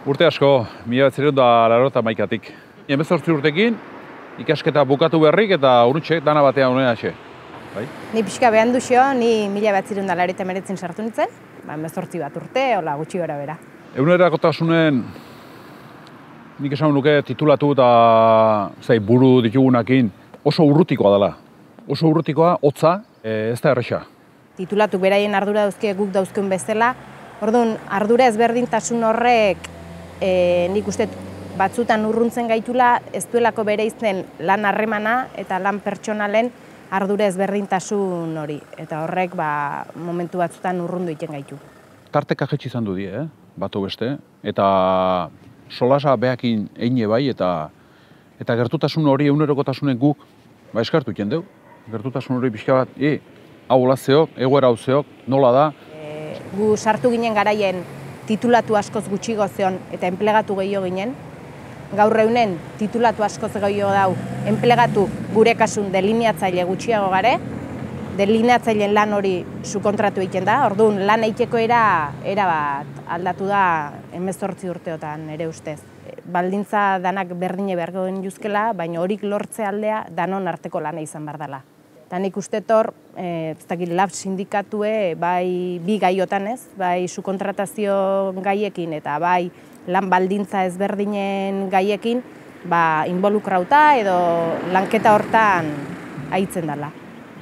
Urte asko, 1981tik. 18 urtekin, ikasketa bukatu berrik eta urutxe dana batean honen atxe. Bai? Ni pixka behan duzio, ni 1989 sartu nintzen, 18 bat urte, hola gutxi gara bera. Egunerakotasunen, nik esan nuke titulatu eta buru ditugunakin oso urrutikoa dela. Oso urrutikoa, hotza, ez da erresa. Titulatu beraien ardura dauzke guk dauzkeun bezala. Orduan, ardura ezberdintasun horrek nik uste batzutan urruntzen gaitula, ez duelako bereizten lan harremana eta lan pertsonalen ardura ezberdintasun hori. Eta horrek momentu batzutan urrundu egiten gaitu. Tarteka jetxi izan du die, batu beste, eta solasa behakin eine bai, eta gertutasun hori egunerokotasunen guk eskartu egiten dugu. Gertutasun hori pixka bat, hau olazeok, egoera hau zeok, nola da? Gu sartu ginen garaien titulatu askoz gutxigo zeon eta enplegatu gehiago ginen. Gaur eunen titulatu askoz gehiago dau, enplegatu gure kasun delineatzaile gutxiago gare, delineatzaileen lan hori sukontratu egiten da, orduan lan eiteko era bat aldatu da 18 urteotan ere ustez. Baldintza danak berdine behar goen juzkela, baina horik lortze aldea danon arteko lana izan behar dela. Eta nik uste hor, lab sindikatue, bai bi gaiotan ez, bai sukontratazio gaiekin eta bai lan baldintza ezberdinen gaiekin, involukrauta edo lanketa hortan aitzen dela.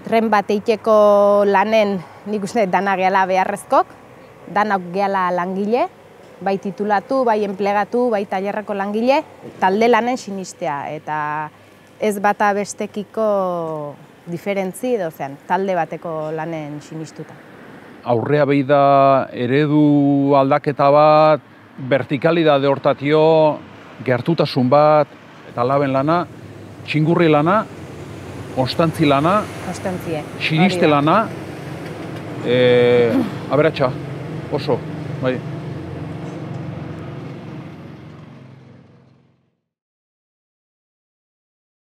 Tren bat eiteko lanen nik uste dana gehala beharrezkok, danak gehala langile, bai titulatu, bai enplegatu, bai tailerreko langile, talde lanen sinistea eta ez bata bestekiko diferentzi edo talde bateko lanen sinistuta. Aurrea behi da eredu aldaketa bat, vertikalidade hortatio, gertutasun bat, eta laben lana, txingurri lana, konstantzi lana, siniste lana, aberatsa, oso, bai.